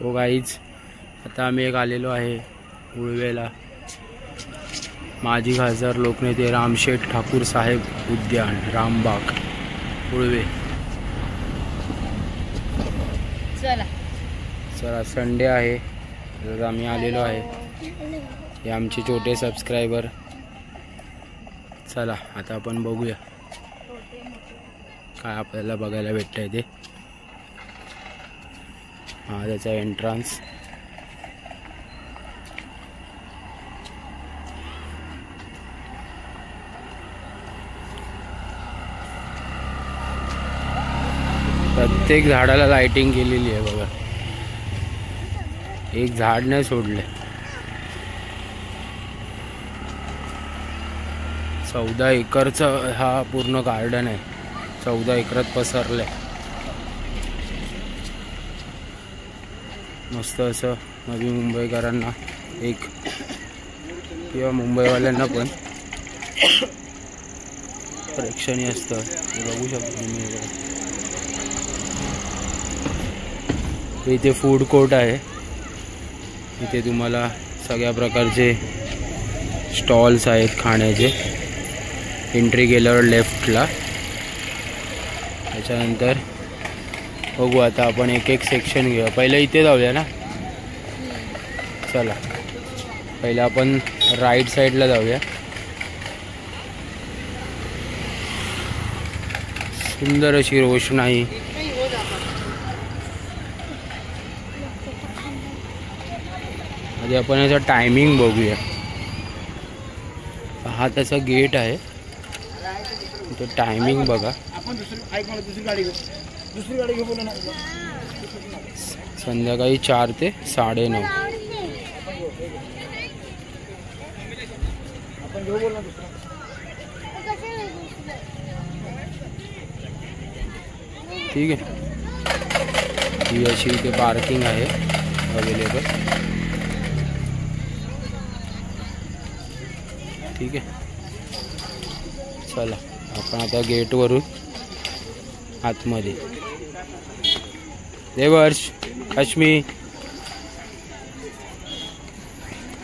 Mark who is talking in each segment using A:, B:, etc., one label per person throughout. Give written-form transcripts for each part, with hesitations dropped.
A: So guys आता आम्ही एक आलेलो आहे उळवेला। माजी खासदार लोकनेते रामशेठ ठाकूर साहेब उद्यान रामबाग उळवे। चला संडे आहे तर आम्ही आलेलो आहे। हे आमचे छोटे सबस्क्रायबर। चला आता आपण बघूया काय आपल्याला बघायला भेटतंय ते। हा त्याचा एंट्रन्स। प्रत्येक झाडाला लाइटिंग केलेली आहे बघा, एक झाड नाही सोडले। 14 एकरचा हा पूर्ण गार्डन आहे, 14 एकरात पसरले। मस्त असं नवी मुंबईकरांना एक किंवा मुंबईवाल्यांना पण प्रेक्षणीय असतं हे बघू शकतो तुम्ही। इथे फूड कोर्ट आहे, इथे तुम्हाला सगळ्या प्रकारचे स्टॉल्स आहेत खाण्याचे। एंट्री केल्यावर लेफ्टला, त्याच्यानंतर बघू आता आपण एक एक सेक्शन घेऊ। पहिले इथे जाऊया ना, चला पहिले आपण राईट साईडला जाऊया। सुंदर अशी रोषणाई। आधी आपण याचा टायमिंग बघूया। हा त्याचा गेट आहे, तो टायमिंग बघा। संध्याकाळी 4 ते 9:30। ठीक आहे, ही अशी इथे पार्किंग आहे अवेलेबल। ठीक आहे, चला आपण आता गेटवरून आतमध्ये। देवर्ष काश्मी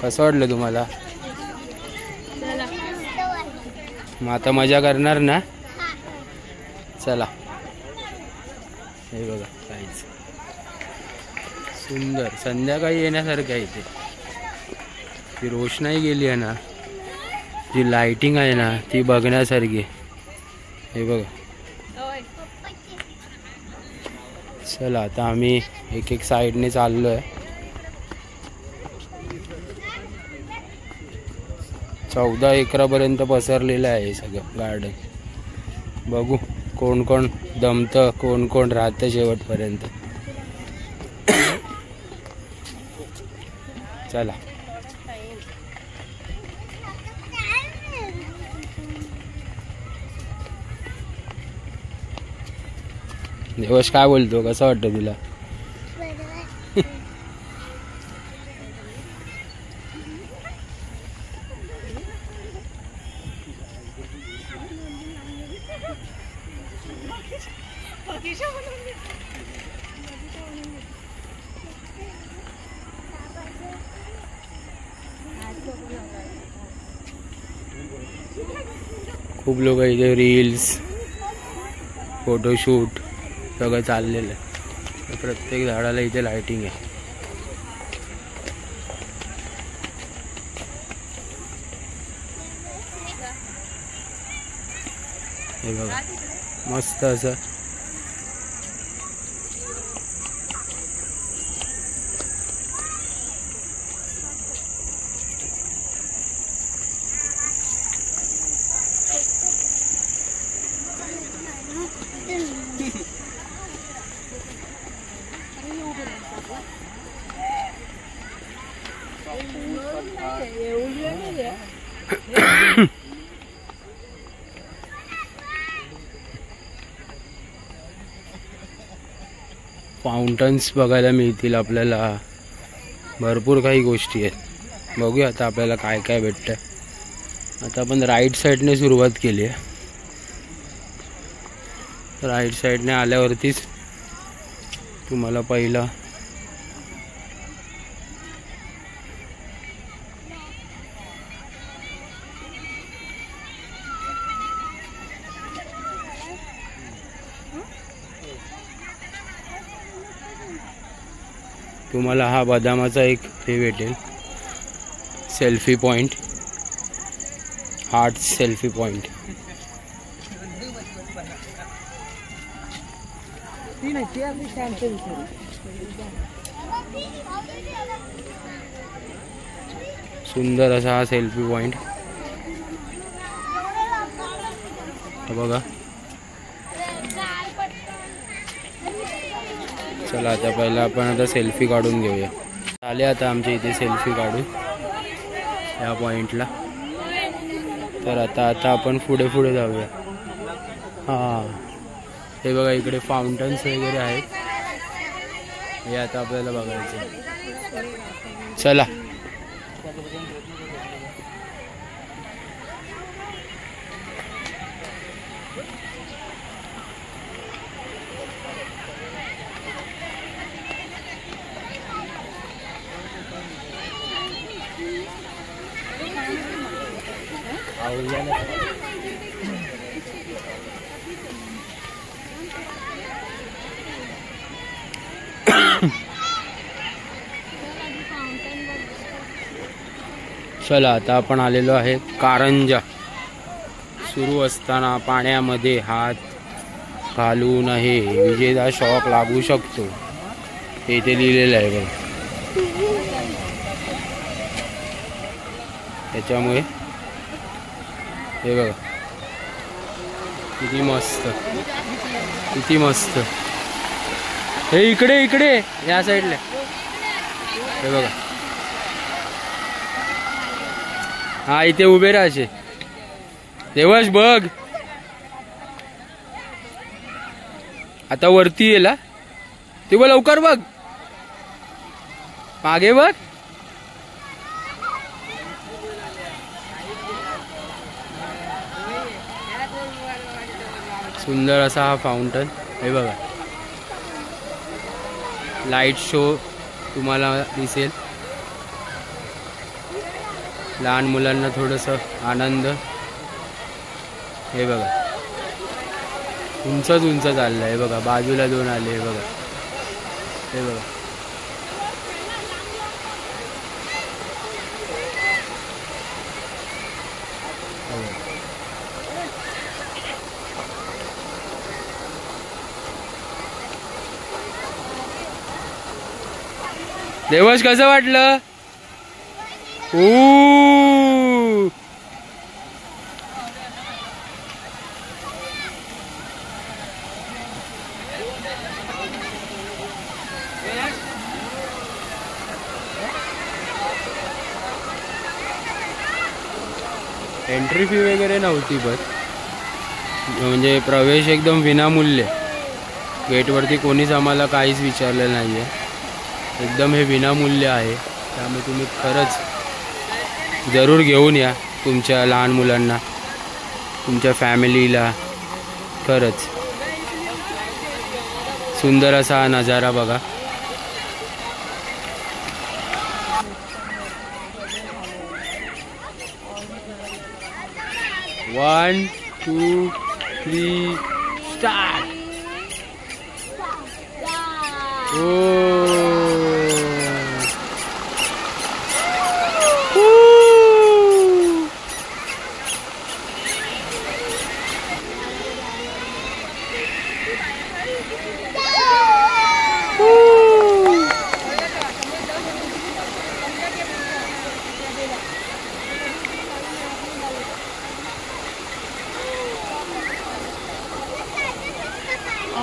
A: कसं वाटलं तुम्हाला? मग आता मजा करणार ना? चला हे बघा काहीच सुंदर संध्याकाळी येण्यासारखं आहे इथे। ती रोषणाई गेली आहे ना, जी लाइटिंग आहे ना ती बघण्यासारखी आहे। हे बघा। चला आता आम्ही एक एक साइडने चाललो आहे। 14 एकरापर्यंत पसरलेलं आहे सगळं गार्डन। बघू कोण कोण दमतं, कोण कोण राहतं शेवटपर्यंत। चला देवश काय बोलतो, कसं वाटतं तुला? खूप लोक इथे रील्स फोटोशूट सगळं चाललेलं आहे। प्रत्येक झाडाला इथे लाइटिंग आहे। हे बघा मस्त असं फाउंटन्स बघायला मिळतील आपल्याला। भरपूर काही गोष्टी आहेत, बघूया आता आपल्याला काय काय भेटतं। आता आपण राईट साईडने सुरुवात केली आहे। राईट साईडने आल्यावरतीच तुम्हाला पहिला तुम्हाला हा बदामाचा एक हे भेटेल, selfie point, heart selfie point. सुंदर असा हा सेल्फी पॉइंट बघा. चला आता पहिला आपण आता सेल्फी काढून घेऊया. आले आता आमच्या इथे सेल्फी काढून या पॉइंटला. तर आता आपण पुढे जाऊया. हां, हे बघा इकडे फाउंटन्स वगैरे आहेत, हे आता आपल्याला बघायचं. चला चला आता आपण आलेलो आहे कारंजा. सुरू असताना पाण्यामध्ये हात घालू नये, विजेचा शॉक लागू शकतो, हे इथे लिहिलेलं आहे बघा. त्याच्यामुळे हे बघा किती मस्त, किती मस्त. हे इकडे या साईडला हे बघा. हा इथे उभे राहायचे. देवश बघ आता वरती येला, तेव्हा लवकर बघ, मागे बघ. सुंदर असा हा फाउंटन, हे बघा. लाईट शो तुम्हाला दिसेल. लहान मुलांना थोडंसं आनंद. हे बघा उंच चाललंय, हे बघा बाजूला दोन आले, हे बघा, हे बघा. देवश कसं वाटलं? एंट्री फी वगैरे नव्हती, बस म्हणजे प्रवेश एकदम विनामूल्य. गेटवरती कोणीच आम्हाला काहीच विचारलेलं नाही आहे, एकदम हे विनामूल्य आहे. त्यामुळे तुम्ही खरंच जरूर घेऊन या तुमच्या लहान मुलांना, तुमच्या फॅमिलीला. खरंच सुंदर असा हा नजारा बघा. One two three start.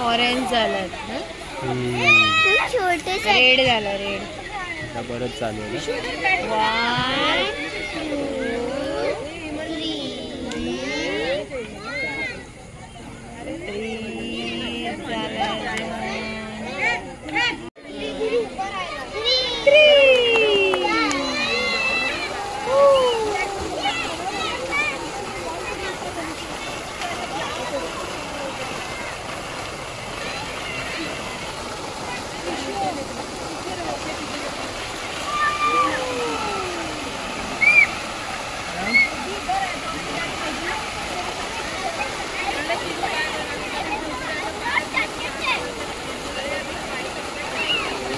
B: Orange झालं, रेड झालं, रेड.
A: आता परत चालू आहे.
B: 1 2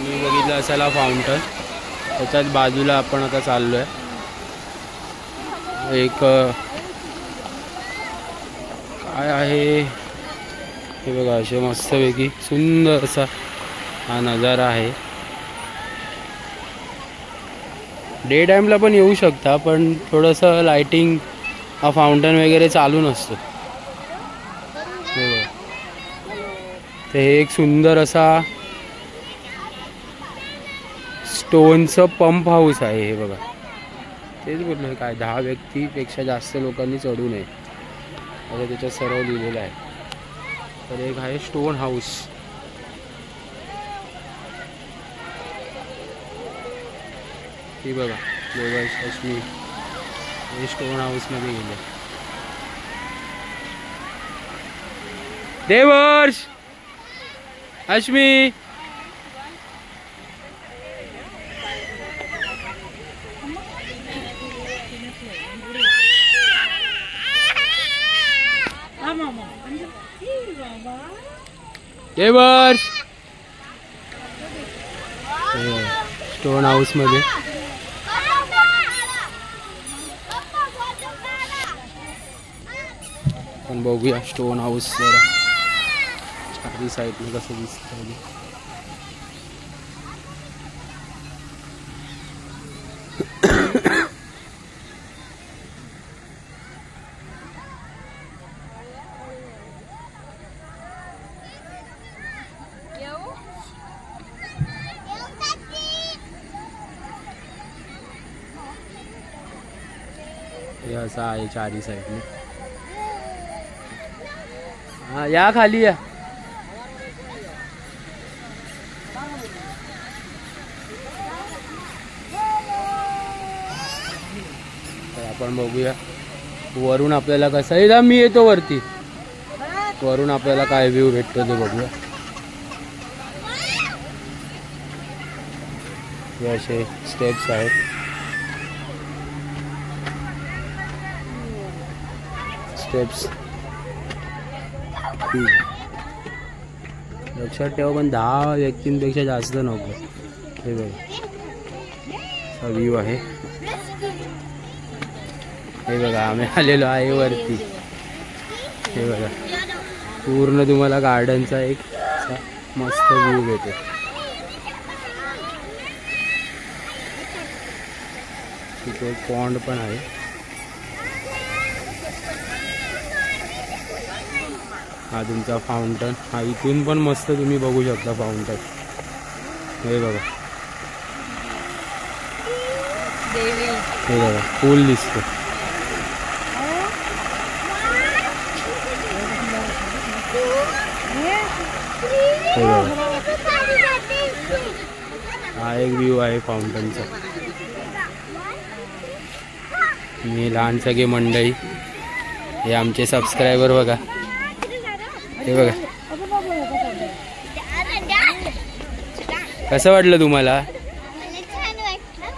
A: तुम्ही बघितलं असायला फाउंटन, त्याच्याच बाजूला आपण आता चाललो आहे. एक काय आहे हे बघा, असे मस्तपैकी सुंदर असा हा नजारा आहे. डे टाईमला पण येऊ शकता, पण थोडंसं लाइटिंग हा फाउंटन वगैरे चालू नसतो. ते एक सुंदर असा स्टोनचं पंप हाऊस आहे हे बघा. तेच बोललो काय 10 व्यक्तीपेक्षा जास्त लोकांनी चढू नये असं त्याच्यात सर्व लिहिलेलं आहे. तर एक आहे स्टोन हाऊस. ही बघा देवर्ष अश्मी हे स्टोन हाऊसमध्ये गेले. देवर्ष अश्मी देवर्ष स्टोन हाऊस मध्ये पण बघूया स्टोन हाऊस जरा चारी साईडने कसं दिसतं. हे असं आहे चारी साईडने. हा या खाली या. तर आपण बघूया वरून आपल्याला कसं आहे. मी येतो वरती, वरून आपल्याला काय व्ह्यू भेटतो ते बघूया. हे असे स्टेप्स आहेत. स्टेप्स लक्षात ठेवा, पण 10 व्यक्तींपेक्षा जास्त नको. हे बघा व्ह्यू आहे. हे बघा आम्ही आलेलो आहे वरती. हे बघा पूर्ण तुम्हाला गार्डनचा एक मस्त व्ह्यू भेटेल. तिथे एक पॉन्ड पण आहे. हा तुमचा फाउंटन. हा इथून पण मस्त तुम्ही बघू शकता फाउंटन. हे बघा हे बघा पूल दिसतो. हे बघा हा एक व्ह्यू आहे फाउंटनचा. मी लहान सगळे मंडळी, हे आमचे सबस्क्रायबर बघा. हे बघा कसं वाटलं तुम्हाला?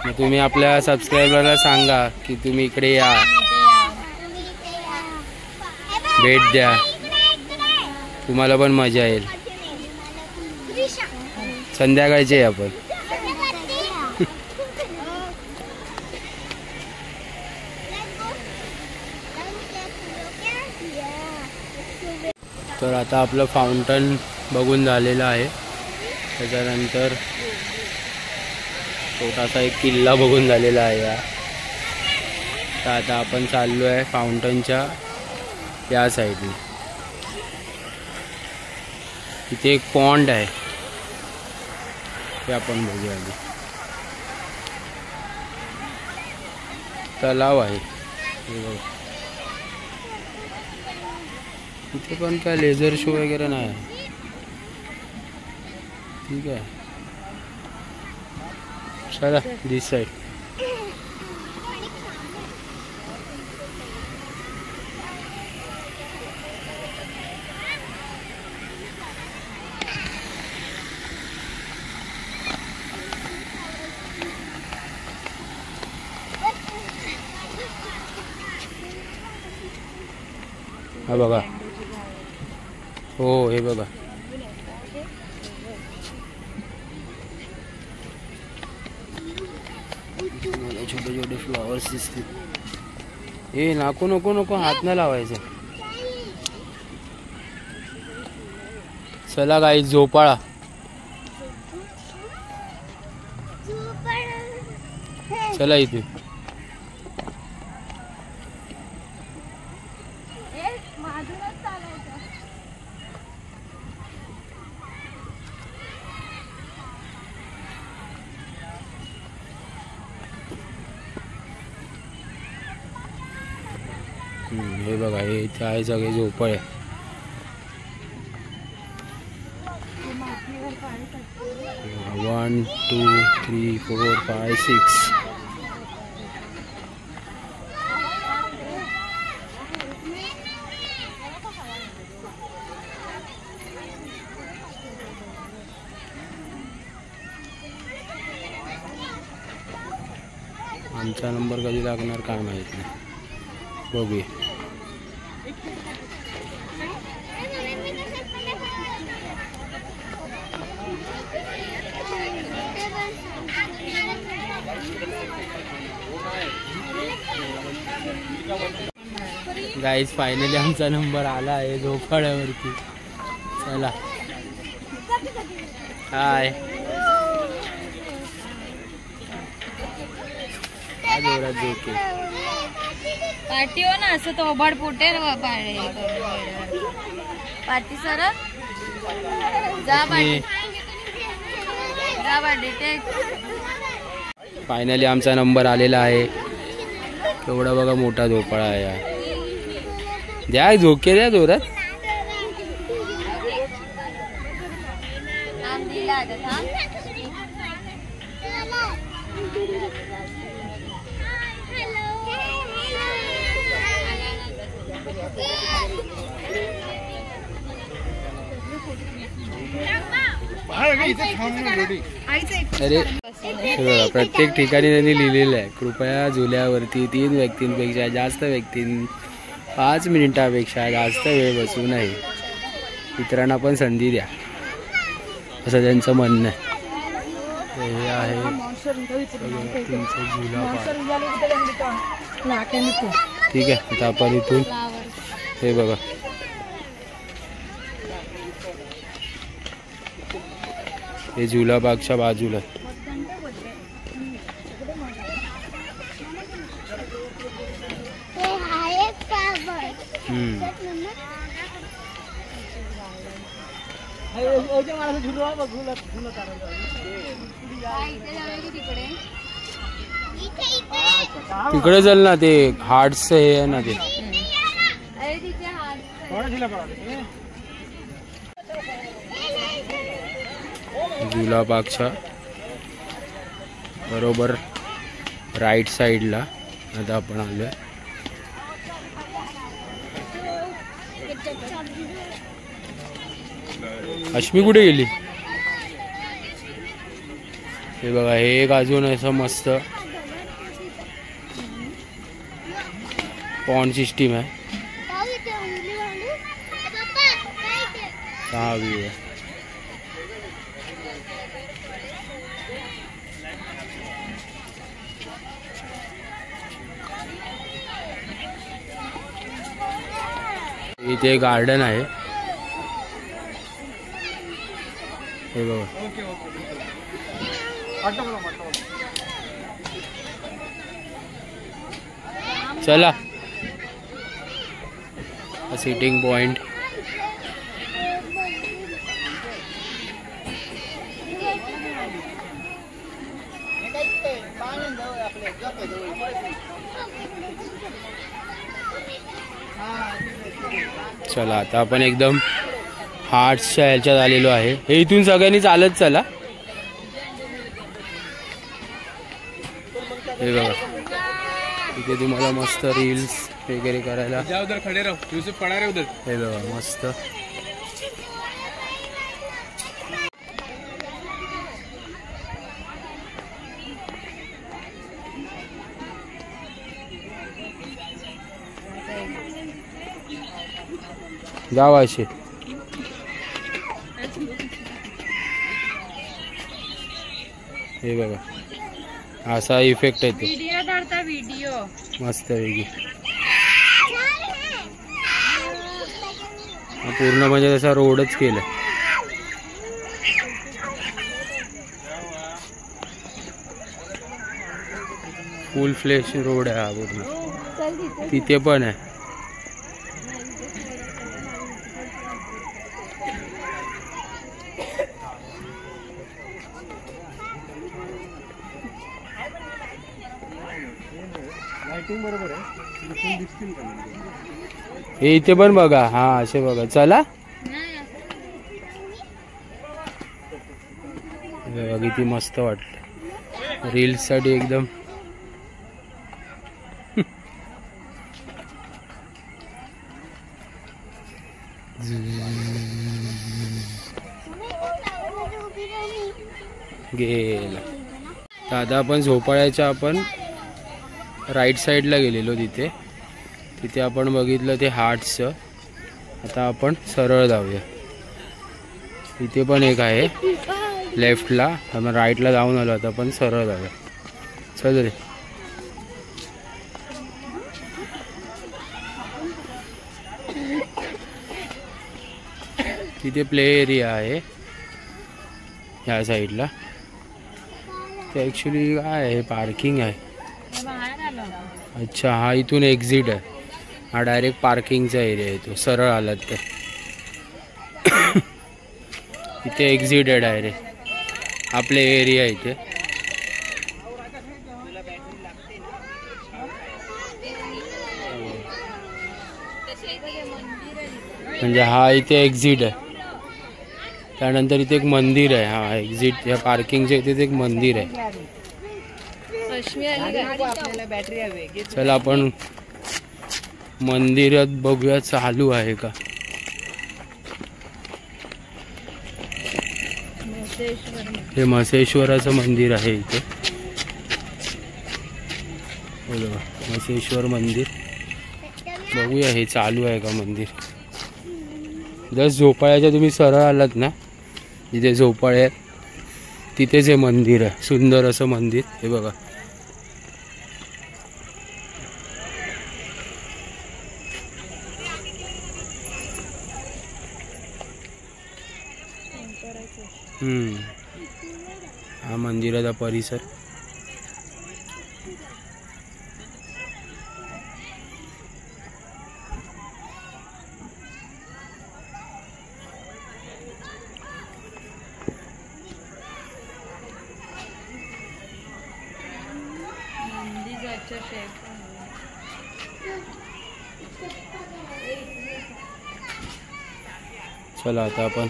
A: मग तुम्ही आपल्या सबस्क्रायबरला सांगा की तुम्ही इकडे या, भेट द्या, तुम्हाला पण मजा येईल. संध्याकाळचे आपण तर आता आपलं फाउंटन बघून झालेलं आहे. त्याच्यानंतर छोटासा एक किल्ला बघून झालेला आहे या. तर आता आपण चाललो आहे फाउंटनच्या या साईडने. इथे एक पॉन्ड आहे ते आपण बघूया. तलाव आहे हे बघा. इथे पण काय लेझर शो वगैरे नाही. ठीक आहे चला दिस साईड. हा बघा. हो हे बघा छोटे छोटे फ्लॉवर्स दिसतील. ए नको नको नको, हात नाही लावायचं. चला गाईस, झोपाळा. चला इथे. हे बघा, हे इथे आहे सगळे झोपाळे. 1 2 3 4 5 6. आमचा नंबर कधी लागणार काय माहित नाही, बघूया. गाईज फायनली आमचा नंबर आला आहे झोपाळ्यावरती. चला हाय. जोरात झोके
B: पार्टी हो ना, असं तो ओबाड पोटे पार्टी सर. जा पार्टी, जा पार्टी.
A: फायनली आमचा नंबर आलेला आहे. केवढा बघा मोठा झोपाळा आहे. द्या झोके, द्या जोरात. अरे प्रत्येक ठिकाणी त्यांनी लिहिलेलं आहे, कृपया झुल्यावरती 3 व्यक्तींपेक्षा जास्त 5 मिनिटापेक्षा जास्त वेळ बसू नये. इतरांना पण संधी द्या, असं त्यांचं म्हणणं आहे. हे आहे झुला पार्क. ठीक आहे, आता आपण इथून हे बघा, हे झुला बागच्या बाजूला. तिकडे चल ना, ते हार्ट्स हे आहे ना ते. झुला बागच्या बरोबर राईट साईडला आता आपण आलोय. अश्मी कुठे गेली? हे बघा, हे एक अजून असं मस्त पॉन्ड सिस्टीम आहे. हा व्ह्यू आहे. इथे गार्डन आहे. हे बघा, चला सिटिंग पॉइंट. चला आता आपण एकदम हार्ट्सच्या ह्याच्यात आलेलो आहे. हे इथून सगळ्यांनी चालत चला. हे बघा, इथे तुम्हाला मस्त रील्स वगैरे करायला. हे बघा मस्त. जावा असे. हे बघा असा इफेक्ट येतो.
B: करता व्हिडिओ
A: मस्त वेगळी पूर्ण म्हणजे तसा रोडच केला. फुल फ्लेश रोड आहे हा पूर्ण. तिथे पण आहे. हे इथे पण बघा. हा असे बघा. चला किती मस्त वाटलं रील्स साठी एकदम. गेला. तर आता आपण झोपाळ्याच्या आपण राईट साईडला गेलेलो. तिथे आपण बघितलं ते हार्ट्सचं. आता आपण सरळ जाऊया. इथे पण एक आहे लेफ्टला. आपण राईटला जाऊन आलो. आता आपण सरळ जाऊया. चल रे. तिथे प्ले एरिया आहे ह्या साईडला. ते ॲक्च्युली काय आहे पार्किंग आहे. अच्छा हा इथून एक्झिट आहे. हा डायरेक्ट पार्किंगचा एरिया आहे. तो सरळ आलात तर इथे एक्झिट आहे डायरेक्ट. आपले एरिया इथे. म्हणजे हा इथे एक्झिट आहे. त्यानंतर इथे एक मंदिर आहे. हा एक्झिट या पार्किंगच्या इथे एक मंदिर आहे. चला आपण मंदिरात बघूया चालू आहे का. हे म्हसेश्वराचं मंदिर आहे इथे. म्हसेश्वर मंदिर बघूया हे चालू आहे का मंदिर. जस्ट झोपाळ्याच्या तुम्ही सरळ आलात ना जिथे झोपाळे आहेत तिथेच हे मंदिर आहे. सुंदर असं मंदिर. हे बघा. हा मंदिराचा परिसर. चला आता आपण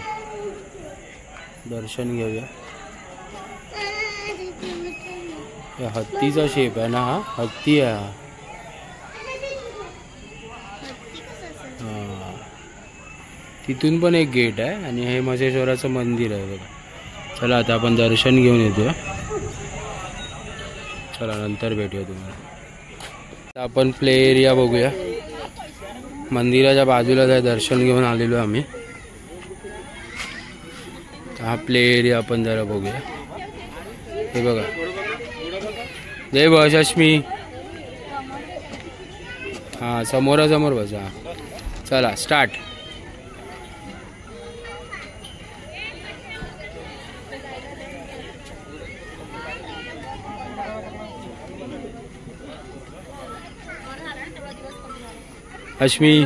A: दर्शन घेऊया. हत्तीचा शेप आहे ना. हा हत्ती आहे. हा तिथून पण एक गेट आहे आणि हे म्हसेश्वराचं मंदिर आहे बघा. चला आता आपण दर्शन घेऊन येतो. चला नंतर भेटूया तुम्हाला. आपण प्ले एरिया बघूया. मंदिराच्या बाजूला जाय दर्शन घेऊन आलेलो आम्ही. हा प्ले एरिया आपण जरा बघूया. हे बघा. जय भजश्मी. हां समोरासमोर बसा. चला स्टार्ट. अश्मी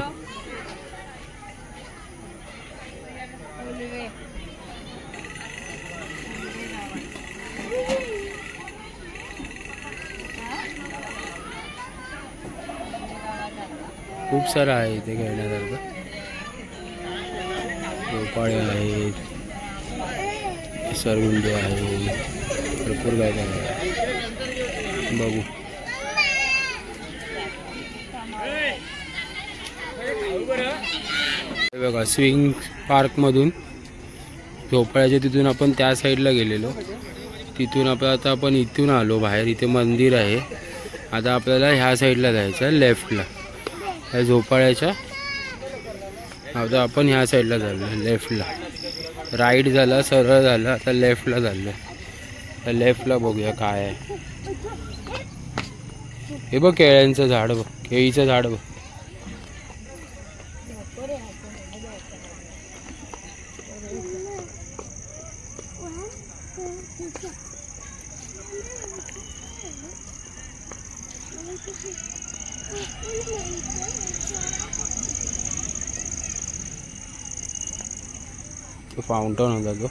A: खूप सारं आहे इथे खेळण्यासारखं. झोपाळे आहेत, सरगुंडे आहे, भरपूर काय काय आहे. बघू. बघा स्विंग पार्कमधून झोपाळ्याच्या तिथून आपण त्या साईडला गेलेलो. तिथून आता आपण इथून आलो बाहेर. इथे मंदिर आहे. आता आपल्याला ह्या साईडला जायचं आहे लेफ्टला. ह्या झोपाळ्याच्या आता आपण ह्या साईडला झालो लेफ्टला. राईट झाला, सरळ झालं, आता लेफ्टला झालं. तर लेफ्टला बघूया काय आहे. हे बघ केळ्यांचं झाड बघ, केळीचं झाड बघ. तो फाउंटन होता तो.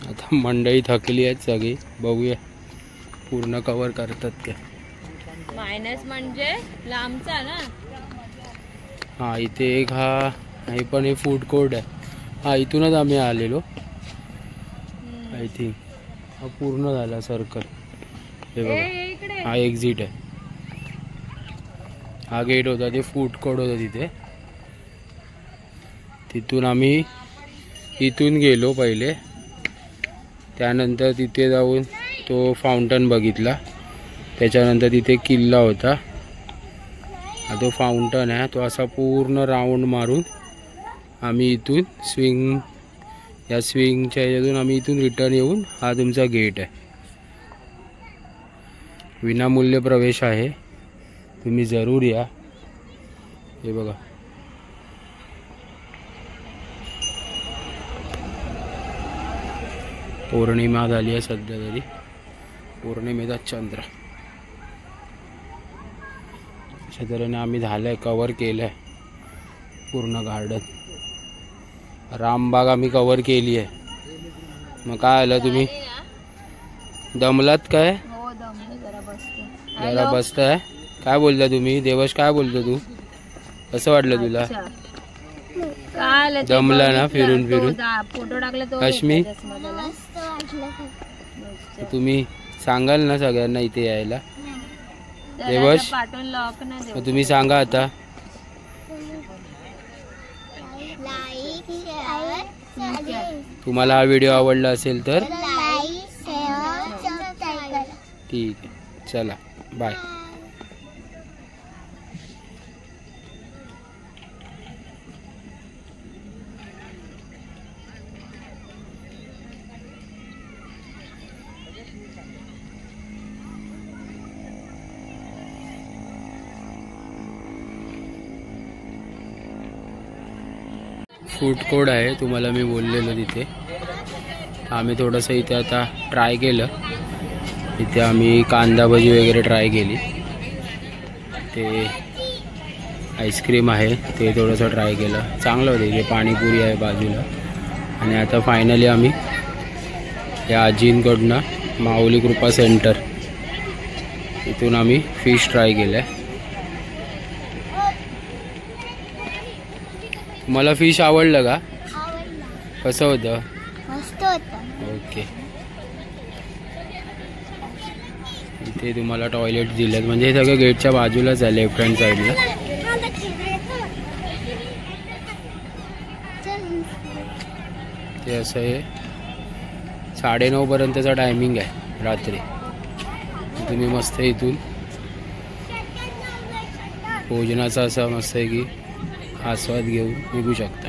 A: आता मंडई थकली आहेत सगळी, बघूया पूर्ण कव्हर करतात ते.
B: मायनस म्हणजे लांबचा ना.
A: हा इथे एक हे पण हे फूड कोर्ट आहे. हा इथूनच आम्ही आलेलो आय थिंक. हा पूर्ण झाला सर्कल. हे बघा हा एक्झिट आहे. हा गेट होता, ते फूड कोर्ट होतं तिथे. तिथून आम्ही इथून गेलो पहिले, त्यानंतर तिथे जाऊन तो फाउंटन बघितला. त्याच्यानंतर तिथे किल्ला होता. हा तो फाउंटन आहे, तो असा पूर्ण राऊंड मारून आम्ही इथून या स्विंगच्या ह्याच्यातून आम्ही इथून रिटर्न येऊन हा तुमचा गेट आहे. विनामूल्य प्रवेश आहे, तुम्ही जरूर या. हे बघा पौर्णिमा झाली आहे सध्या तरी, पौर्णिमेचा चंद्र. अशा तऱ्हेने आम्ही झालंय, कव्हर केलंय पूर्ण गार्डन. रामबाग आम्ही कव्हर केली आहे. मग काय आलं, तुम्ही दमलात काय?
B: हो दमलो,
A: जरा बसताय. काय बोलता तुम्ही? देवश काय बोलतो तू? कसं वाटलं तुला? दमला ना फिरून फिरून?
B: फोटो टाकला तो.
A: अश्मी तुम्ही सांगाल ना सगळ्यांना इथे यायला? देवश तुम्ही सांगा आता. तुम्हाला हा व्हिडिओ आवडला असेल तर ठीक आहे, चला बाय. फूड कोर्ट आहे, तुम्हाला मी बोललेलो तिथे. आम्ही थोडंसं इथे आता ट्राय केलं. इथे आम्ही कांदा भजी वगैरे ट्राय केली. ते आईस्क्रीम आहे ते थोडंसं ट्राय केलं, चांगलं होतं. इथे पाणीपुरी आहे बाजूला. आणि आता फायनली आम्ही या आजींकडनं माऊली कृपा सेंटर इथून आम्ही फिश ट्राय केलं आहे. तुम्हाला फिश आवडलं का? कसं होतं?
C: मस्त होतं.
A: ओके. इथे तुम्हाला टॉयलेट दिलेत, म्हणजे हे सगळं गेटच्या बाजूलाच आहे, लेफ्ट हँड साईडला. ते असं आहे, 9:30 पर्यंतचा टायमिंग आहे रात्री. तुम्ही मस्त इथून भोजनाचा असा मस्त आहे की आस्वाद घेऊन निघू शकता.